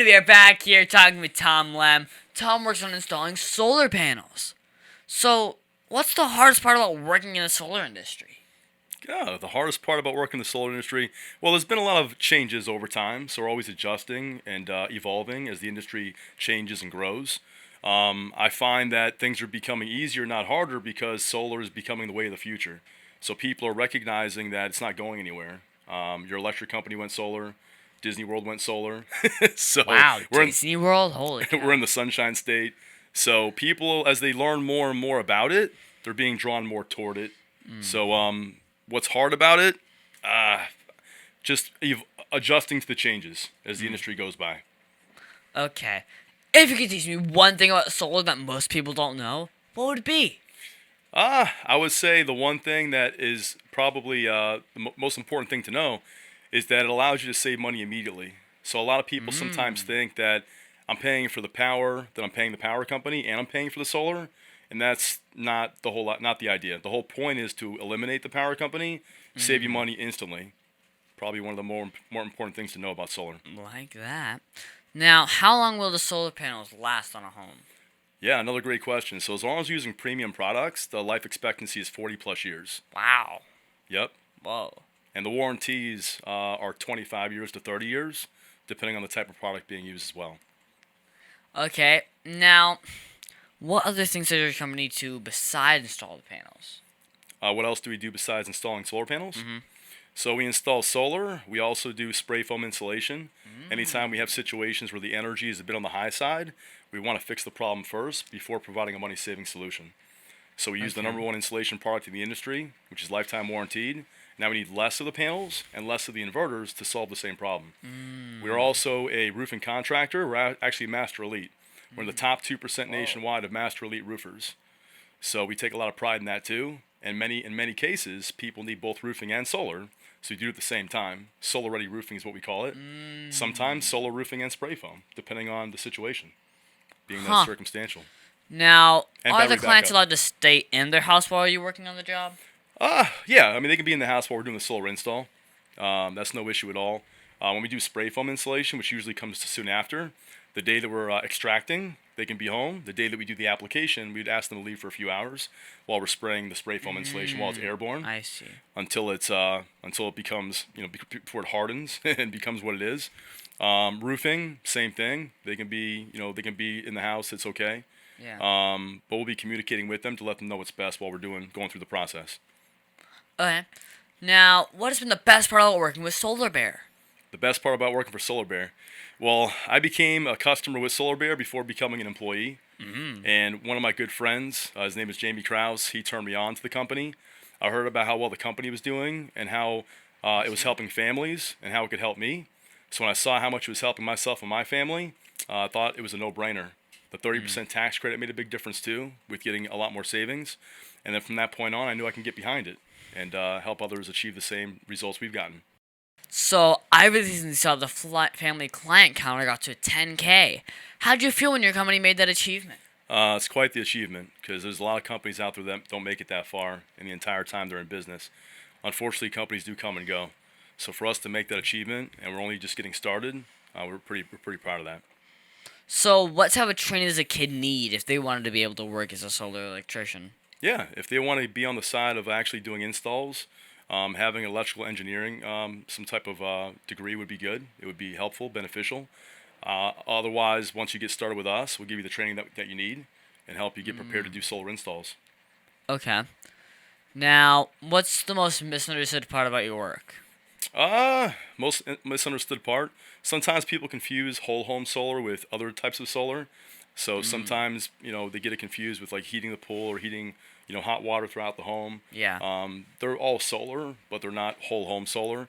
And we are back here talking with Tom Lehm. Tom works on installing solar panels. So, what's the hardest part about working in the solar industry? Yeah, the hardest part about working in the solar industry, well, there's been a lot of changes over time, so we're always adjusting and evolving as the industry changes and grows. I find that things are becoming easier, not harder, because solar is becoming the way of the future. So people are recognizing that it's not going anywhere. Your electric company went solar, Disney World went solar, so Wow, we're in Disney World? Holy we're cow. in the Sunshine State. So people, as they learn more and more about it, they're being drawn more toward it. So what's hard about it? Uh, just adjusting to the changes as the industry goes by. Okay. If you could teach me one thing about solar that most people don't know, what would it be? I would say the one thing that is probably the most important thing to know is that it allows you to save money immediately. So a lot of people sometimes think that I'm paying for the power, that I'm paying the power company, and I'm paying for the solar, and that's not the whole lot, not the idea. The whole point is to eliminate the power company, save you money instantly. Probably one of the more important things to know about solar. Like that. Now, how long will the solar panels last on a home? Yeah, another great question. So as long as you're using premium products, the life expectancy is 40 plus years. Wow. Yep. Whoa. And the warranties are 25 years to 30 years, depending on the type of product being used as well. Okay. Now, what other things does your company do besides install the panels? What else do we do besides installing solar panels? So we install solar. We also do spray foam insulation. Anytime we have situations where the energy is a bit on the high side, we want to fix the problem first before providing a money-saving solution. So we use the number Okay. one insulation product in the industry, which is lifetime warranted. Now we need less of the panels and less of the inverters to solve the same problem. We are also a roofing contractor. We're actually Master Elite. We're in the top 2% Whoa. nationwide of Master Elite roofers. So we take a lot of pride in that too. And in many cases, people need both roofing and solar. So we do it at the same time. Solar ready roofing is what we call it. Sometimes solar roofing and spray foam, depending on the situation, being that it's Huh. circumstantial. Now, And are the battery clients backup. allowed to stay in their house while you're working on the job? Yeah, I mean, they can be in the house while we're doing the solar install. That's no issue at all. When we do spray foam installation, which usually comes soon after, the day that we're extracting, they can be home. The day that we do the application, we'd ask them to leave for a few hours while we're spraying the spray foam insulation while it's airborne I see. until it becomes, before it hardens and becomes what it is. Roofing, same thing. They can be in the house. It's okay. Yeah. But we'll be communicating with them to let them know what's best while we're going through the process. Okay. Now, what has been the best part about working with Solar Bear? The best part about working for Solar Bear, well, I became a customer with Solar Bear before becoming an employee. And one of my good friends, his name is Jamie Krause, he turned me on to the company. I heard about how well the company was doing and how it was helping families and how it could help me. So when I saw how much it was helping myself and my family, I thought it was a no-brainer. The 30% tax credit made a big difference too, with getting a lot more savings. And then from that point on, I knew I can get behind it and help others achieve the same results we've gotten. So, I recently saw the family client counter got to 10K. How did you feel when your company made that achievement? It's quite the achievement because there's a lot of companies out there that don't make it that far in the entire time they're in business. Unfortunately, companies do come and go. So for us to make that achievement, and we're only just getting started, we're pretty proud of that. So, what type of training does a kid need if they wanted to be able to work as a solar electrician? Yeah, if they want to be on the side of actually doing installs, having electrical engineering, some type of degree would be good. It would be helpful, beneficial. Otherwise, once you get started with us, we'll give you the training that you need and help you get prepared to do solar installs. Okay. Now, what's the most misunderstood part about your work? Most misunderstood part. Sometimes people confuse whole home solar with other types of solar. So sometimes, they get it confused with like heating the pool or heating, hot water throughout the home. Yeah. They're all solar, but they're not whole home solar.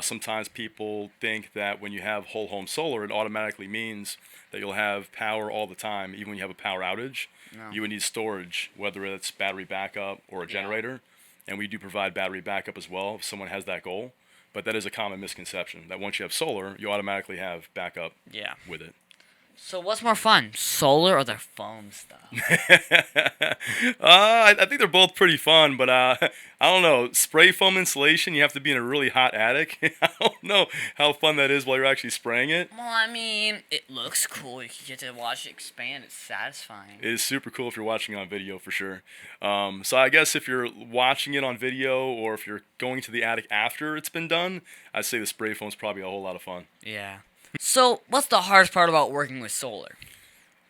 Sometimes people think that when you have whole home solar, it automatically means that you'll have power all the time, even when you have a power outage. No. You would need storage, whether it's battery backup or a Yeah. generator. And we do provide battery backup as well if someone has that goal. But that is a common misconception that once you have solar, you automatically have backup Yeah. with it. So what's more fun, solar or the foam stuff? I think they're both pretty fun, but I don't know. Spray foam insulation, you have to be in a really hot attic. I don't know how fun that is while you're actually spraying it. Well, I mean, it looks cool. You get to watch it expand. It's satisfying. It is super cool if you're watching on video for sure. So I guess if you're watching it on video or if you're going to the attic after it's been done, I'd say the spray foam's probably a whole lot of fun. Yeah. So, what's the hardest part about working with solar?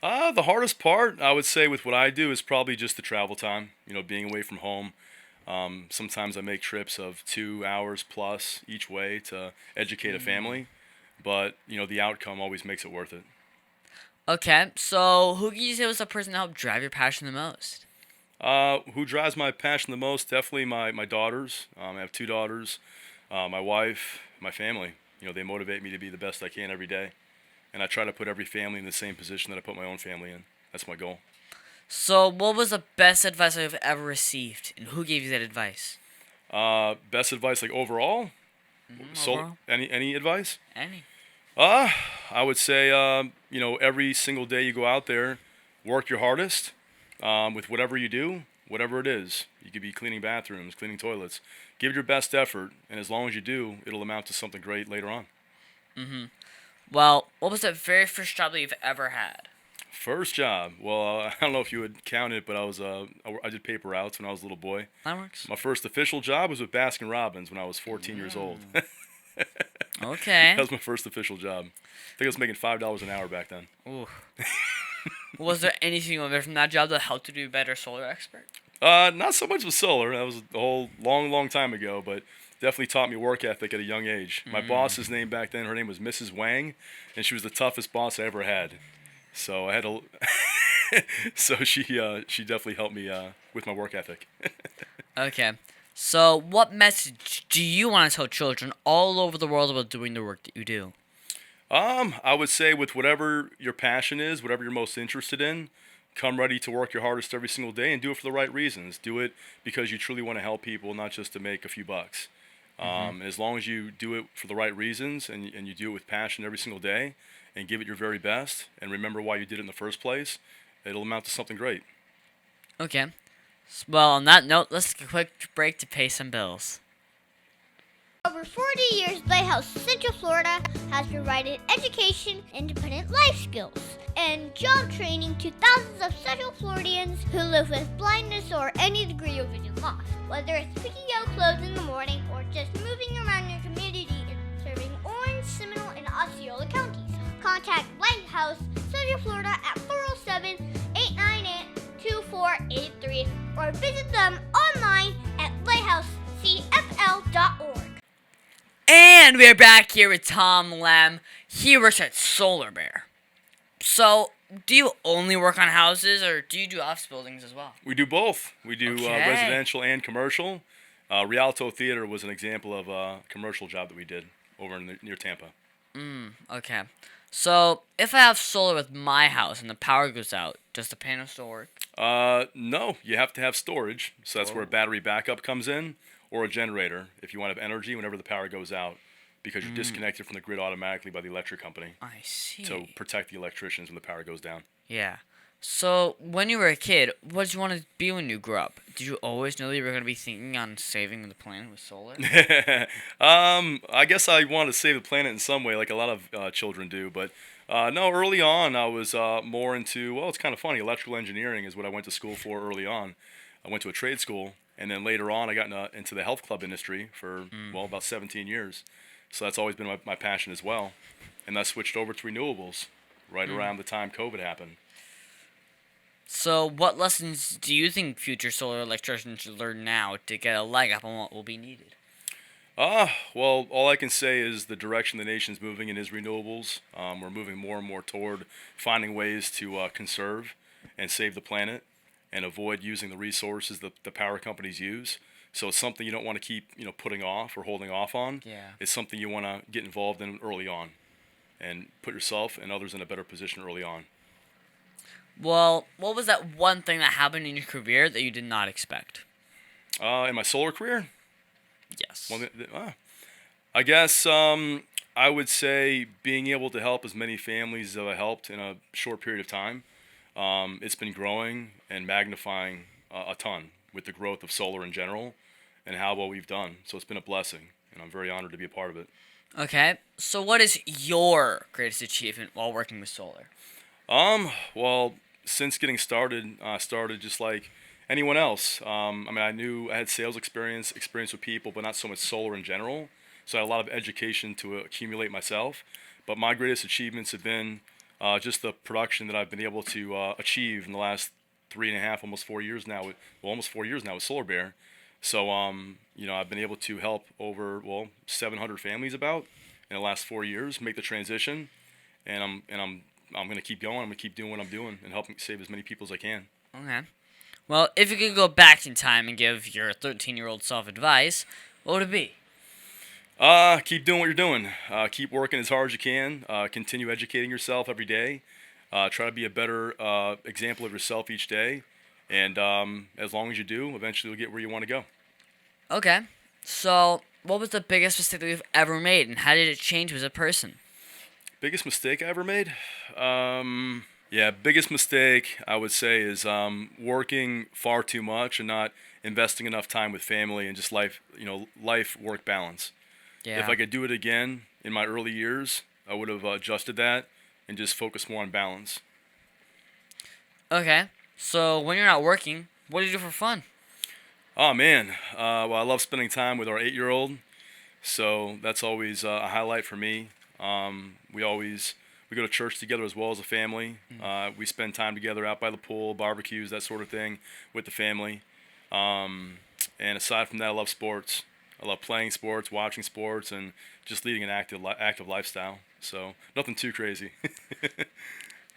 The hardest part, I would say, with what I do is probably just the travel time. You know, being away from home. Sometimes I make trips of 2 hours plus each way to educate a family, but you know the outcome always makes it worth it. Okay, so who can you say was the person that helped drive your passion the most? Who drives my passion the most? Definitely my daughters. I have two daughters, my wife, my family. You know, they motivate me to be the best I can every day, and I try to put every family in the same position that I put my own family in. That's my goal. So, what was the best advice I've ever received, and who gave you that advice? Best advice, like overall. Overall? Any advice? Any? Uh, I would say, you know, every single day you go out there, work your hardest with whatever you do, whatever it is. You could be cleaning bathrooms, cleaning toilets. Give it your best effort, and as long as you do, it'll amount to something great later on. Well, what was the very first job that you've ever had? First job. Well, I don't know if you would count it, but I did paper routes when I was a little boy. That works. My first official job was with Baskin Robbins when I was 14 years old. Okay. That was my first official job. I think I was making $5 an hour back then. Ooh. Was there anything you learned from that job that helped you to be a better solar expert? Not so much with solar. That was a whole long time ago, but definitely taught me work ethic at a young age. My boss's name back then, her name was Mrs. Wang, and she was the toughest boss I ever had. So I had to. So she definitely helped me with my work ethic. Okay. So, what message do you want to tell children all over the world about doing the work that you do? I would say with whatever your passion is, whatever you're most interested in, come ready to work your hardest every single day and do it for the right reasons. Do it because you truly want to help people, not just to make a few bucks. As long as you do it for the right reasons and you do it with passion every single day and give it your very best and remember why you did it in the first place, it'll amount to something great. Okay. Well, on that note, let's take a quick break to pay some bills. Over 40 years, Lighthouse Central Florida has provided education, independent life skills, and job training to thousands of Central Floridians who live with blindness or any degree of vision loss. Whether it's picking out clothes in the morning or just moving around your community and serving Orange, Seminole, and Osceola counties, contact Lighthouse Central Florida at 407-898-2483 or visit them online at lighthousecfl.org. And we are back here with Tom Lehm. He works at Solar Bear. So, do you only work on houses, or do you do office buildings as well? We do both. We do Okay. residential and commercial. Rialto Theater was an example of a commercial job that we did over near Tampa. Okay. So, if I have solar with my house and the power goes out, does the panel still work? No, you have to have storage. So that's where a Oh. battery backup comes in, or a generator if you want to have energy whenever the power goes out, because you're disconnected from the grid automatically by the electric company I see. to protect the electricians when the power goes down. Yeah. So, when you were a kid, what did you want to be when you grew up? Did you always know that you were going to be thinking on saving the planet with solar? I guess I want to save the planet in some way, like a lot of children do. But no, early on, I was more into, well, it's kind of funny. Electrical engineering is what I went to school for early on. I went to a trade school, and then later on, I got into the health club industry for, well, about 17 years. So that's always been my passion as well. And I switched over to renewables right around the time COVID happened. So, what lessons do you think future solar electricians should learn now to get a leg up on what will be needed? Well, all I can say is the direction the nation's moving in is renewables. We're moving more and more toward finding ways to conserve and save the planet and avoid using the resources that the power companies use. So it's something you don't want to keep, putting off or holding off on. Yeah. It's something you want to get involved in early on and put yourself and others in a better position early on. Well, what was that one thing that happened in your career that you did not expect? In my solar career, Yes. well, I guess I would say being able to help as many families as I helped in a short period of time. It's been growing and magnifying a ton with the growth of solar in general and how well we've done. So it's been a blessing, and I'm very honored to be a part of it. Okay. So what is your greatest achievement while working with solar? Well, since getting started, I started just like anyone else. I mean, I knew I had sales experience with people, but not so much solar in general. So I had a lot of education to accumulate myself. But my greatest achievements have been just the production that I've been able to achieve in the last 3.5, almost 4 years now. Almost 4 years now with Solar Bear. So, I've been able to help over 700 families about in the last 4 years make the transition, and I'm gonna keep going. I'm gonna keep doing what I'm doing and helping save as many people as I can. Okay. Well, if you could go back in time and give your 13-year-old self advice, what would it be? Keep doing what you're doing. Keep working as hard as you can. Continue educating yourself every day. Try to be a better example of yourself each day. And as long as you do, eventually you'll get where you want to go. Okay. So, what was the biggest mistake that you've ever made, and how did it change you as a person? Biggest mistake I ever made? Yeah, biggest mistake I would say is working far too much and not investing enough time with family and just life work balance. Yeah. If I could do it again in my early years, I would have adjusted that and just focused more on balance. Okay. So, when you're not working, what do you do for fun? Oh man, well I love spending time with our 8-year-old, so that's always a highlight for me. We go to church together as well as a family. We spend time together out by the pool, barbecues, that sort of thing, with the family. And aside from that, I love sports. I love playing sports, watching sports, and just leading an active lifestyle. So nothing too crazy.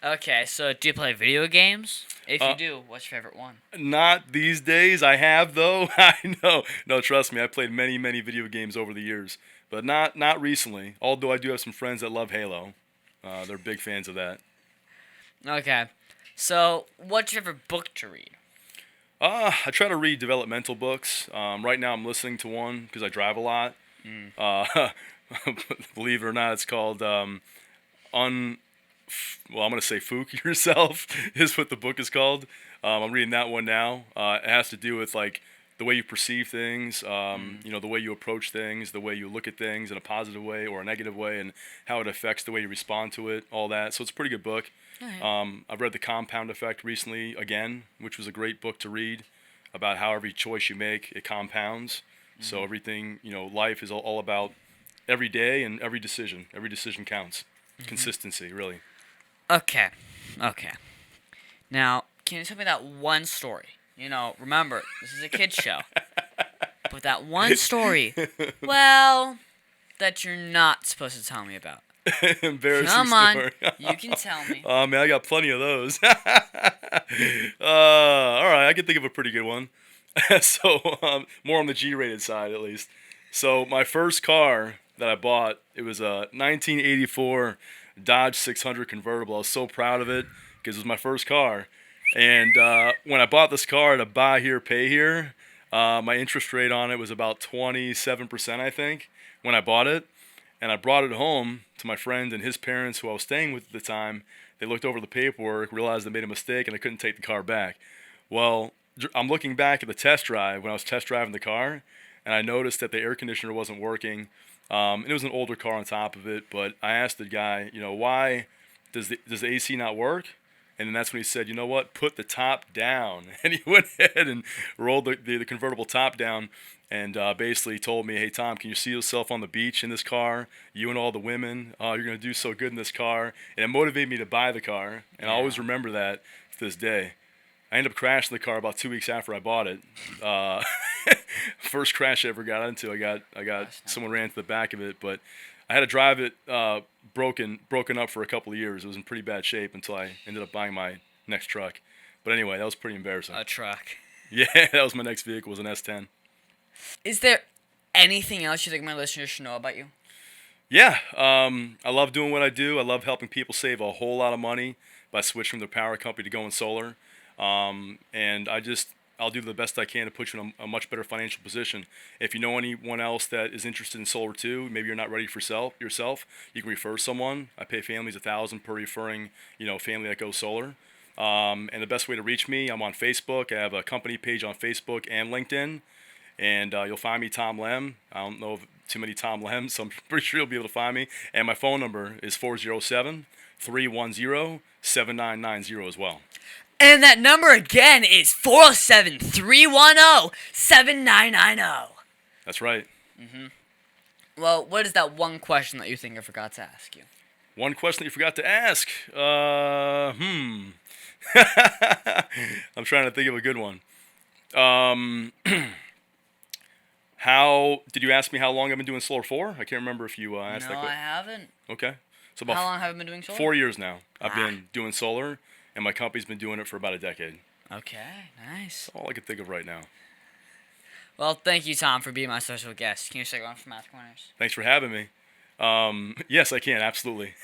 Okay, so do you play video games? If you Uh, do, what's your favorite one? Not these days. I have though. I know. No, trust me. I played many video games over the years, but not recently. Although I do have some friends that love Halo. They're big fans of that. Okay. So, what's your favorite book to read? I try to read developmental books. Right now, I'm listening to one because I drive a lot. Uh, believe it or not, it's called I'm going to say Fook Yourself is what the book is called. I'm reading that one now. It has to do with like the way you perceive things, the way you approach things, the way you look at things in a positive way or a negative way, and how it affects the way you respond to it, all that. So it's a pretty good book. Okay. I've read The Compound Effect recently again, which was a great book to read about how every choice you make, it compounds. So everything, life is all about every day and every decision. Every decision counts. Consistency, really. Okay. Okay. Now, can you tell me that one story? Remember, this is a kid's show. But that one story, well, that you're not supposed to tell me about. Embarrassing Come on, story. you can tell me. Oh man, I got plenty of those. All right, I can think of a pretty good one. So more on the G-rated side at least. So my first car that I bought, it was a 1984 Dodge 600 convertible. I was so proud of it because it was my first car. And when I bought this car to buy here, pay here, my interest rate on it was about 27%, I think, when I bought it. And I brought it home to my friend and his parents, who I was staying with at the time. They looked over the paperwork, realized they made a mistake, and I couldn't take the car back. Well, I'm looking back at the test drive when I was test driving the car, and I noticed that the air conditioner wasn't working. And it was an older car on top of it, but I asked the guy, why does the AC not work? And then that's when he said, you know what, put the top down. And he went ahead and rolled the convertible top down and basically told me, hey, Tom, can you see yourself on the beach in this car? You and all the women, you're going to do so good in this car. And it motivated me to buy the car. And I always remember that to this day. I ended up crashing the car about 2 weeks after I bought it. First crash I ever got into. I got someone ran into the back of it, but I had to drive it broken up for a couple of years. It was in pretty bad shape until I ended up buying my next truck. But anyway, that was pretty embarrassing. A truck. Yeah, that was my next vehicle. Was an S10. Is there anything else you think my listeners should know about you? Yeah, I love doing what I do. I love helping people save a whole lot of money by switching from their power company to going solar. And I'll do the best I can to put you in a much better financial position. If you know anyone else that is interested in solar too, maybe you're not ready for yourself, you can refer someone. I pay families $1,000 per referring, family that goes solar. And the best way to reach me, I'm on Facebook. I have a company page on Facebook and LinkedIn. And you'll find me, Tom Lehm. I don't know of too many Tom Lehms, so I'm pretty sure you'll be able to find me. And my phone number is 407-310-7990 as well. And that number again is 407-310-7990. That's right. Well, what is that one question that you think I forgot to ask you? One question that you forgot to ask. I'm trying to think of a good one. How did you ask me how long I've been doing solar for? I can't remember if you asked that No, question. I haven't. Okay. So about How long have you been doing solar? 4 years now. I've been doing solar, and my company's been doing it for about a decade. Okay, nice. That's all I can think of right now. Well, thank you, Tom, for being my special guest. Can you stick on for Math Corners? Thanks for having me. Yes, I can, absolutely.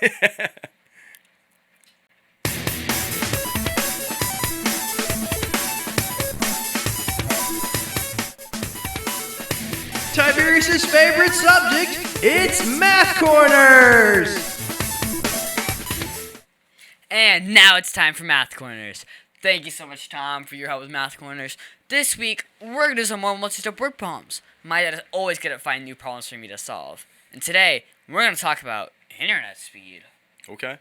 Tiberius' favorite subject, it's Math Corners! And now it's time for Math Corners. Thank you so much, Tom, for your help with Math Corners. This week, we're going to do some more multi-step work problems. My dad is always good at finding new problems for me to solve. And today, we're going to talk about internet speed. Okay.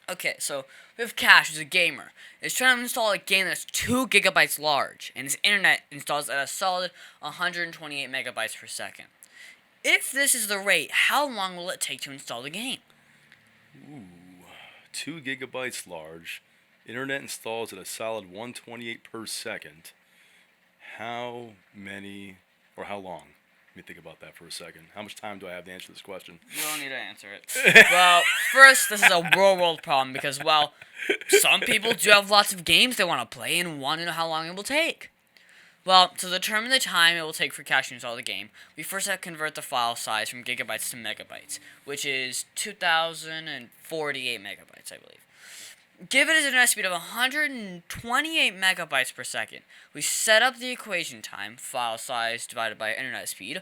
Okay, so we have Cash, who's a gamer. He's trying to install a game that's 2 gigabytes large, and his internet installs at a solid 128 megabytes per second. If this is the rate, how long will it take to install the game? 2 gigabytes large. Internet installs at a solid 128 per second. How many, or how long? Let me think about that for a second. How much time do I have to answer this question? You don't need to answer it. Well, first, this is a real-world problem because, well, some people do have lots of games they want to play and want to know how long it will take. Well, to determine the time it will take for Cash to install the game, we first have to convert the file size from gigabytes to megabytes, which is 2,048 megabytes, I believe. Given his internet speed of 128 megabytes per second, we set up the equation time, file size divided by internet speed,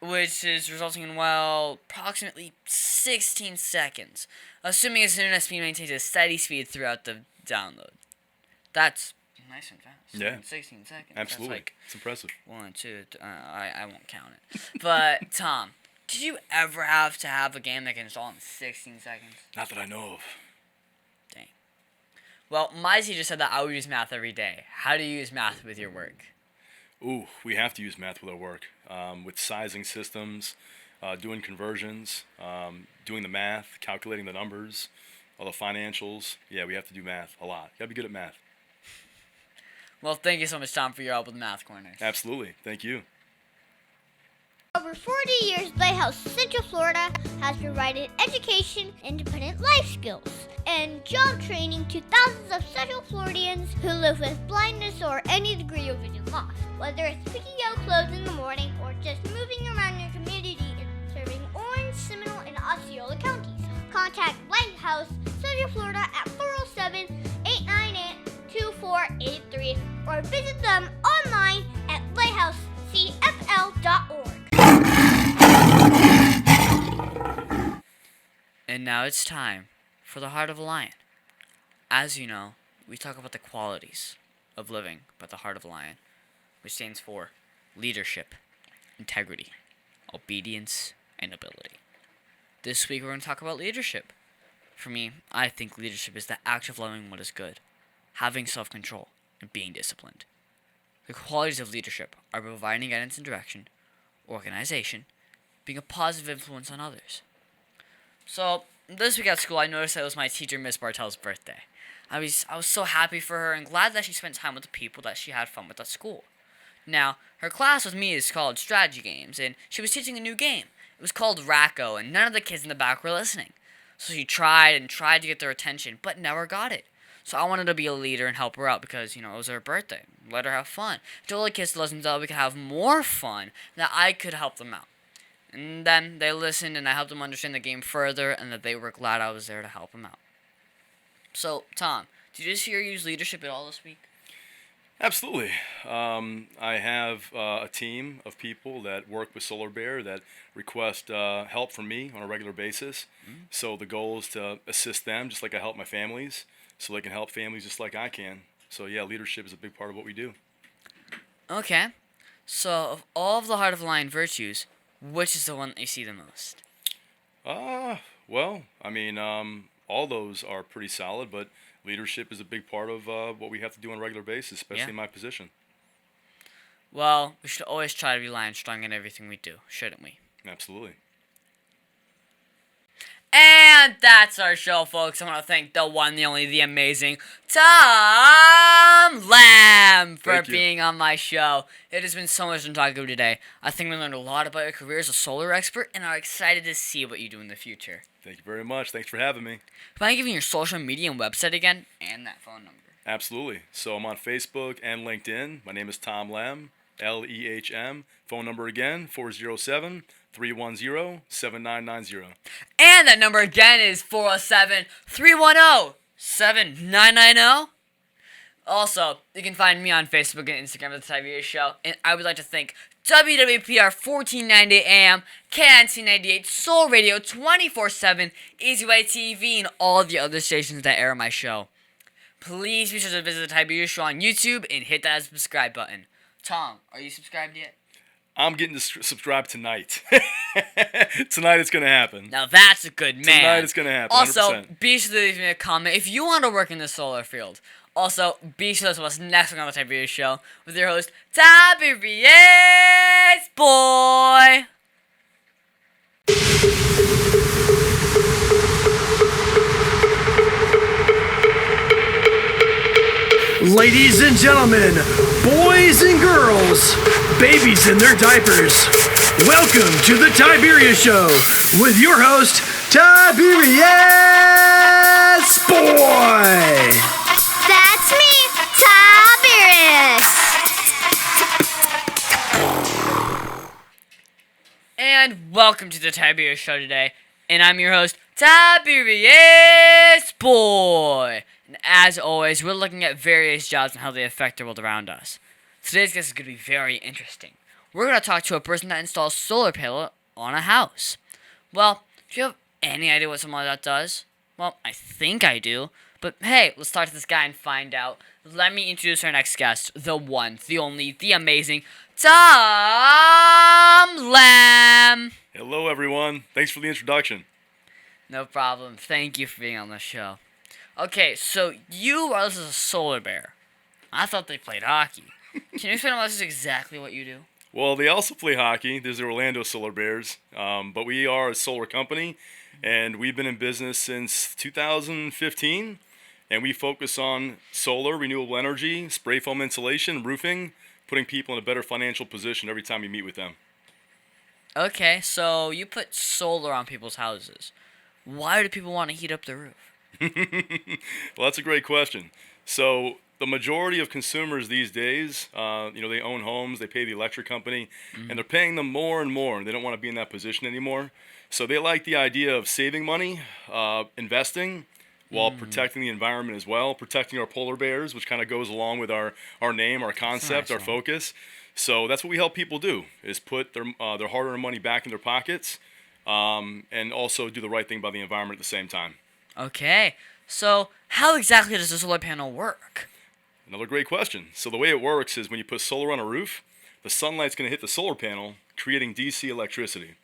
which is resulting in, well, approximately 16 seconds, assuming his internet speed maintains a steady speed throughout the download. That's nice and fast. Yeah. 16 seconds. Absolutely. That's like It's impressive. 1, 2, I won't count it. But, Tom, did you ever have to have a game that can install in 16 seconds? Not that I know of. Dang. Well, my teacher said that I would use math every day. How do you use math with your work? Ooh, we have to use math with our work. With sizing systems, doing conversions, doing the math, calculating the numbers, all the financials. Yeah, we have to do math a lot. You gotta be good at math. Well, thank you so much, Tom, for your help with Math Corners. Absolutely. Thank you. Over 40 years, Lighthouse Central Florida has provided education, independent life skills, and job training to thousands of Central Floridians who live with blindness or any degree of vision loss. Whether it's picking out clothes in the morning or just moving around your community and serving Orange, Seminole, and Osceola counties. Contact Lighthouse Central Florida at 407-898-2483 or visit them online at lighthousecfl.org. And now it's time for the Heart of a Lion. As you know, we talk about the qualities of living by the Heart of a Lion, which stands for leadership, integrity, obedience, and ability. This week we're going to talk about leadership. For me, I think leadership is the act of loving what is good, having self-control, and being disciplined. The qualities of leadership are providing guidance and direction, organization, being a positive influence on others. So, this week at school, I noticed that it was my teacher, Miss Bartel's birthday. I was so happy for her and glad that she spent time with the people that she had fun with at school. Now, her class with me is called Strategy Games, and she was teaching a new game. It was called Racco, and none of the kids in the back were listening. So she tried to get their attention, but never got it. So I wanted to be a leader and help her out because, it was her birthday. Let her have fun. I told the kids to listen so we could have more fun, that I could help them out. And then they listened, and I helped them understand the game further, and that they were glad I was there to help them out. So, Tom, did you just hear you use leadership at all this week? Absolutely. I have a team of people that work with Solar Bear that request help from me on a regular basis. So the goal is to assist them just like I help my families, so they can help families just like I can. So yeah, leadership is a big part of what we do. Okay. So, of all of the Heart of the Lion virtues, which is the one that you see the most? Well, I mean, all those are pretty solid, but leadership is a big part of what we have to do on a regular basis, especially Yeah. in my position. Well, we should always try to be lion strong in everything we do, shouldn't we? Absolutely. And that's our show, folks. I want to thank the one, the only, the amazing Tom Lehm for Thank you. being on my show. It has been so much fun talking to you today. I think we learned a lot about your career as a solar expert and are excited to see what you do in the future. Thank you very much. Thanks for having me. Mind giving your social media and website again and that phone number? Absolutely. So I'm on Facebook and LinkedIn. My name is Tom Lehm, Lehm. Phone number again, 407-310-7990. And that number again is 407-310-7990. Also, you can find me on Facebook and Instagram at The Tiberius Show. And I would like to thank WWPR 1490 AM, KNC 98, Soul Radio 24/7, EasyWay TV, and all the other stations that air my show. Please be sure to visit The Tiberius Show on YouTube and hit that subscribe button. Tom, are you subscribed yet? I'm getting to subscribe tonight. Tonight it's going to happen. Now that's a good man. Tonight it's going to happen, Also, 100%. be sure to leave me a comment if you want to work in the solar field. Also, be sure to tell us next week on the Tiberius Show with your host, Tiberius Boy. Ladies and gentlemen, boys and girls, babies in their diapers, welcome to the Tiberius Show with your host, Tiberius Boy. That's me, Tiberius. And welcome to the Tiberius Show today. And I'm your host, Tiberius Boy. And as always, we're looking at various jobs and how they affect the world around us. Today's guest is going to be very interesting. We're going to talk to a person that installs solar panel on a house. Well, do you have any idea what someone like that does? Well, I think I do. But hey, let's talk to this guy and find out. Let me introduce our next guest, the one, the only, the amazing Tom Lehm. Hello, everyone. Thanks for the introduction. No problem. Thank you for being on the show. Okay, so you are listed as a solar bear. I thought they played hockey. Can you explain to us exactly what you do? Well, they also play hockey. There's the Orlando Solar Bears. But we are a solar company, and we've been in business since 2015. And we focus on solar, renewable energy, spray foam insulation, roofing, putting people in a better financial position every time you meet with them. Okay, so you put solar on people's houses. Why do people want to heat up the roof? Well, that's a great question. So the majority of consumers these days, they own homes, they pay the electric company, and they're paying them more and more. They don't want to be in that position anymore. So they like the idea of saving money, investing, while protecting the environment as well, protecting our polar bears, which kind of goes along with our name, our concept, nice our focus. So that's what we help people do, is put their hard-earned money back in their pockets, and also do the right thing by the environment at the same time. Okay, so how exactly does a solar panel work? Another great question. So the way it works is when you put solar on a roof, the sunlight's going to hit the solar panel, creating DC electricity.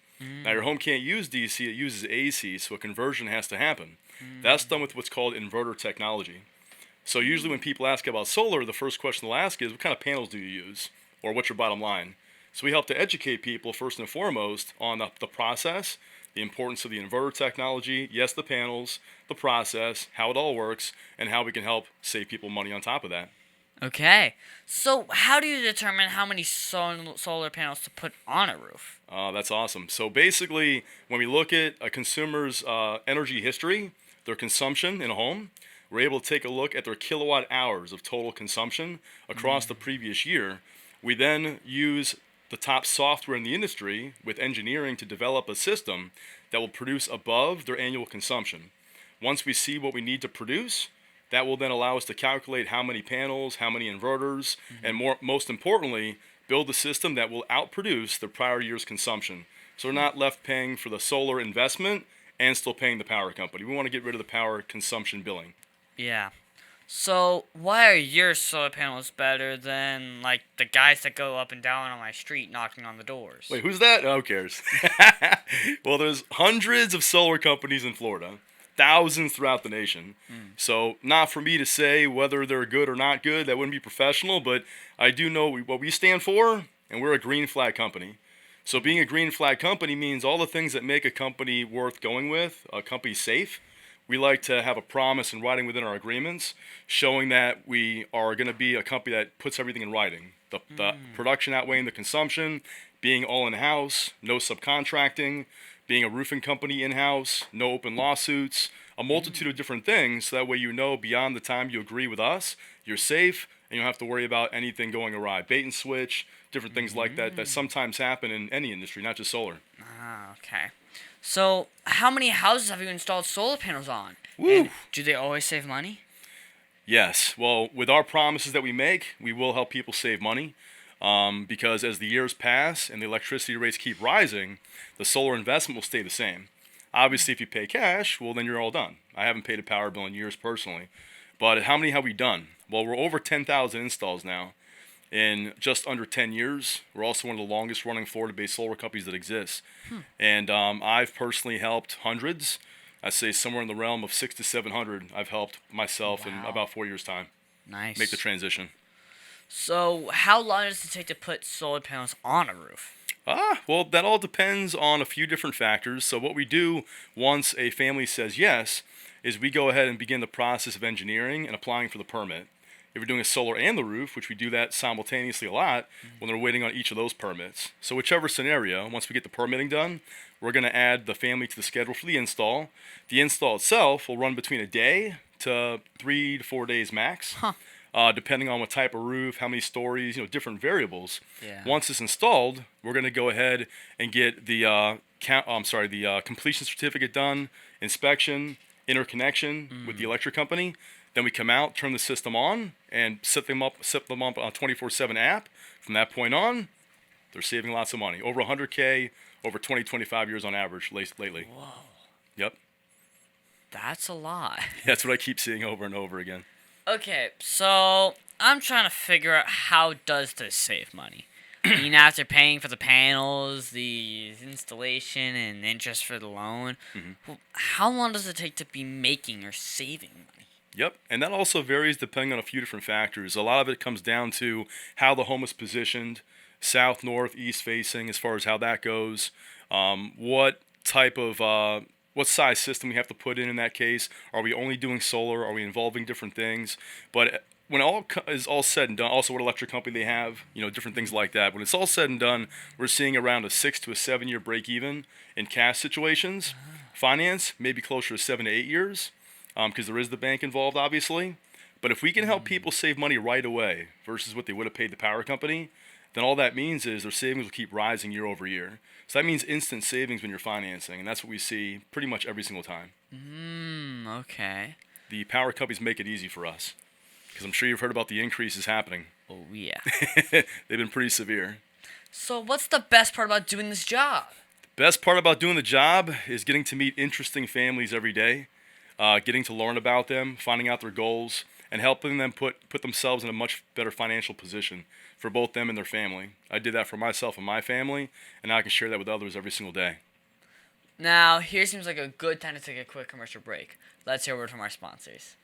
Now your home can't use DC, it uses AC, so a conversion has to happen. That's done with what's called inverter technology. So usually when people ask about solar, the first question they'll ask is, what kind of panels do you use? Or what's your bottom line? So we help to educate people first and foremost on the process, the importance of the inverter technology, yes, the panels, the process, how it all works, and how we can help save people money on top of that. Okay, so how do you determine how many solar panels to put on a roof? That's awesome. So basically, when we look at a consumer's energy history, their consumption in a home, we're able to take a look at their kilowatt hours of total consumption across the previous year. We then use the top software in the industry with engineering to develop a system that will produce above their annual consumption. Once we see what we need to produce, That will then allow us to calculate how many panels, how many inverters, and most importantly, build a system that will outproduce the prior year's consumption. So we're not left paying for the solar investment and still paying the power company. We want to get rid of the power consumption billing. Yeah. So why are your solar panels better than like the guys that go up and down on my street knocking on the doors? Wait, who's that? Oh, who cares? Well, there's hundreds of solar companies in Florida, thousands throughout the nation. So not for me to say whether they're good or not good. That wouldn't be professional, but I do know what we stand for, and we're a green flag company. So being a green flag company means all the things that make a company worth going with, a company safe. We like to have a promise in writing within our agreements, showing that we are going to be a company that puts everything in writing. The production outweighing the consumption, being all in-house, no subcontracting, being a roofing company in-house, no open lawsuits, a multitude of different things, so that way you know beyond the time you agree with us, you're safe, and you don't have to worry about anything going awry. Bait and switch, different things like that sometimes happen in any industry, not just solar. Ah, okay. So, how many houses have you installed solar panels on? Woo! And do they always save money? Yes. Well, with our promises that we make, we will help people save money. Because as the years pass and the electricity rates keep rising, the solar investment will stay the same. Obviously, if you pay cash, well, then you're all done. I haven't paid a power bill in years personally. But how many have we done? Well, we're over 10,000 installs now in just under 10 years. We're also one of the longest running Florida-based solar companies that exists. And I've personally helped hundreds. I say somewhere in the realm of 600 to 700 I've helped myself in about 4 years' time Nice. make the transition. So, how long does it take to put solar panels on a roof? Well, that all depends on a few different factors. So what we do once a family says yes is we go ahead and begin the process of engineering and applying for the permit. If we're doing a solar and the roof, which we do that simultaneously a lot, when they're waiting on each of those permits. So whichever scenario, once we get the permitting done, we're going to add the family to the schedule for the install. The install itself will run between a day to 3 to 4 days max. Depending on what type of roof, how many stories, different variables. Yeah. Once it's installed, we're going to go ahead and get the completion certificate done, inspection, interconnection with the electric company. Then we come out, turn the system on, and set them up on a 24/7 app. From that point on, they're saving lots of money. Over 100K, over 20, 25 years on average lately. Whoa. Yep. That's a lot. That's what I keep seeing over and over again. Okay, so I'm trying to figure out how does this save money? I mean, after paying for the panels, the installation, and interest for the loan, well, how long does it take to be making or saving money? Yep, and that also varies depending on a few different factors. A lot of it comes down to how the home is positioned, south, north, east facing, as far as how that goes. What size system we have to put in that case. Are we only doing solar? Are we involving different things? But when is all said and done, also what electric company they have, different things like that. When it's all said and done, we're seeing around a 6 to 7 year break even in cash situations. Finance, maybe closer to 7 to 8 years, because there is the bank involved, obviously. But if we can help people save money right away versus what they would have paid the power company, then all that means is their savings will keep rising year over year. So that means instant savings when you're financing, and that's what we see pretty much every single time. Okay. The power companies make it easy for us, because I'm sure you've heard about the increases happening. Oh, yeah. They've been pretty severe. So what's the best part about doing this job? Best part about doing the job is getting to meet interesting families every day, getting to learn about them, finding out their goals, and helping them put themselves in a much better financial position for both them and their family. I did that for myself and my family, and now I can share that with others every single day. Now, here seems like a good time to take a quick commercial break. Let's hear a word from our sponsors.